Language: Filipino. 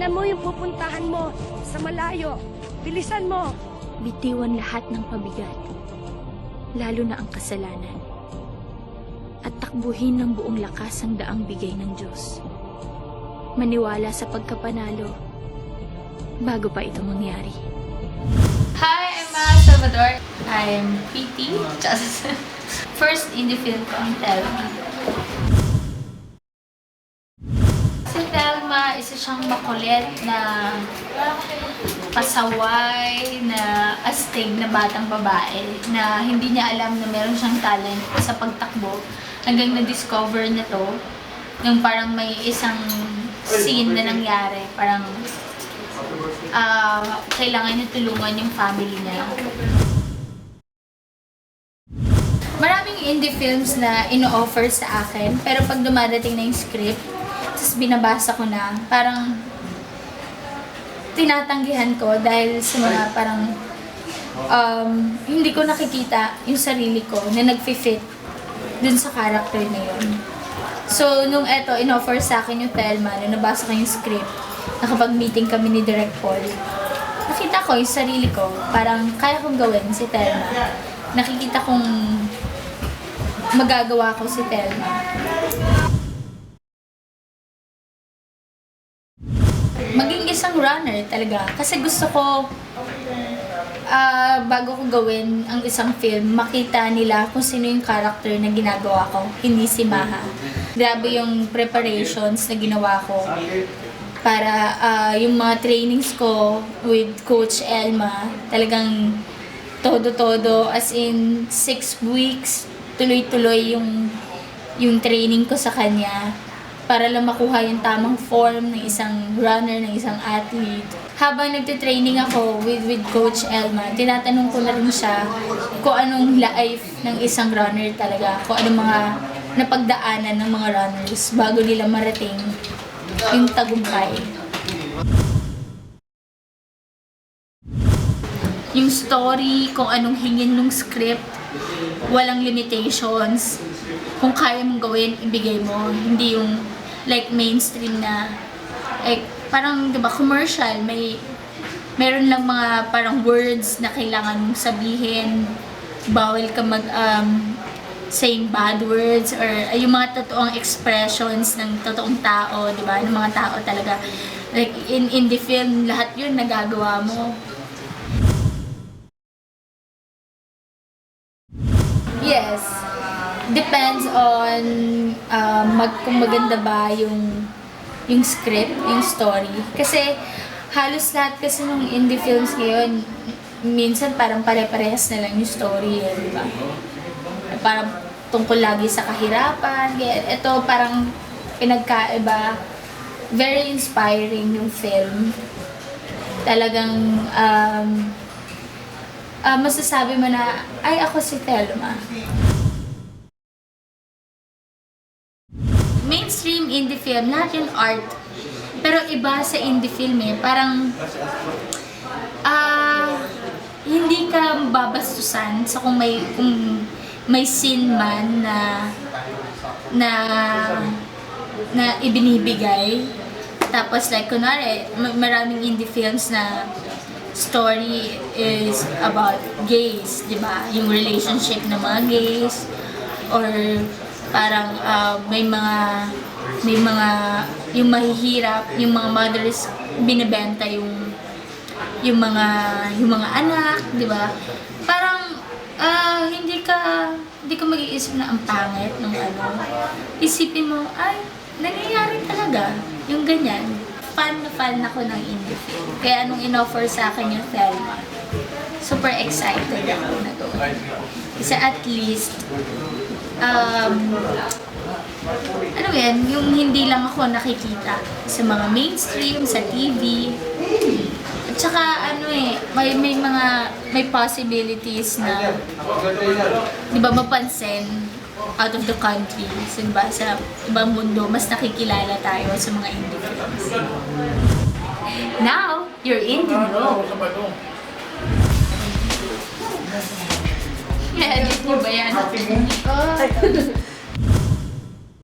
Tandaan mo yung pupuntahan mo sa malayo. Bilisan mo. Bitiwan lahat ng pabigat, lalo na ang kasalanan. At takbuhin ng buong lakas ang daang bigay ng Diyos. Maniwala sa pagkapanalo bago pa ito mangyari. Hi, I'm Salvador. I'm PT. Just first indie film ko ang Telma. Si Telma, isa siyang makulit na pasaway, na astig na batang babae na hindi niya alam na meron siyang talent sa pagtakbo hanggang na-discover niya to yung parang may isang scene na nangyari, parang kailangan niya tulungan yung family niya. Maraming indie films na ino-offer sa akin, pero pag dumadating na yung script, tapos binabasa ko na, parang tinatanggihan ko dahil sa mga parang hindi ko nakikita yung sarili ko na nag-fit dun sa character na yun. So, nung eto, in-offer sa akin yung Telma, nung nabasa ko yung script, nakapag-meeting kami ni Direk Paul, nakita ko yung sarili ko, parang kaya kong gawin si Telma. Nakikita kong magagawa ko si Telma. Maging isang runner talaga. Kasi gusto ko, bago ko gawin ang isang film, makita nila kung sino yung character na ginagawa ko, hindi si Maha. Grabe yung preparations na ginawa ko para yung mga trainings ko with Coach Elma, talagang todo-todo, as in 6 weeks, tuloy-tuloy yung training ko sa kanya para lang makuha yung tamang form ng isang runner, ng isang athlete. Habang nagtitraining ako with Coach Elma, tinatanong ko na rin siya kung anong life ng isang runner talaga, kung anong mga napagdaanan ng mga runners bago nila marating yung tagumpay. Yung story, kung anong hingin ng script, walang limitations. Kung kaya mong gawin, ibigay mo. Hindi yung like mainstream na like parang 'di ba commercial, meron lang mga parang words na kailangan mong sabihin, bawal ka mag saying bad words or yung mga totoong expressions ng totoong tao, 'di ba? Ng mga tao talaga. Like in the film, lahat 'yun nagagawa mo. Yes. Depends on kung maganda ba yung script, yung story. Kasi halos lahat kasi ng indie films ngayon, minsan parang pare-parehas na lang yung story, di ba? Parang tungkol lagi sa kahirapan. Ito parang pinagkaiba. Very inspiring yung film. Talagang masasabi mo na, ay, ako si Telma. Mainstream indie film, lahat yung art. Pero iba sa indie film eh. Parang, hindi ka babastusan sa kung may scene man na ibinibigay. Tapos like, kunwari, maraming indie films na story is about gays, di ba? Yung relationship ng mga gays, or parang may mga yung mahihirap, yung mga mothers binebenta yung mga anak, di ba? Parang hindi ka mag-iisip na ang pangit ng ano. Isipin mo, ay, nangyayari talaga yung ganyan. Fan ako ng indie film. Kaya nung in-offer sa akin yung Telma, super excited ako na doon. Kasi at least ano yan, yung hindi lang ako nakikita sa mga mainstream, sa TV. At saka may possibilities na, di ba, mapansin out of the country, sa ibang mundo, mas nakikilala tayo sa mga indie films. Now, you're in the know. Yeah, edit niyo ba yan?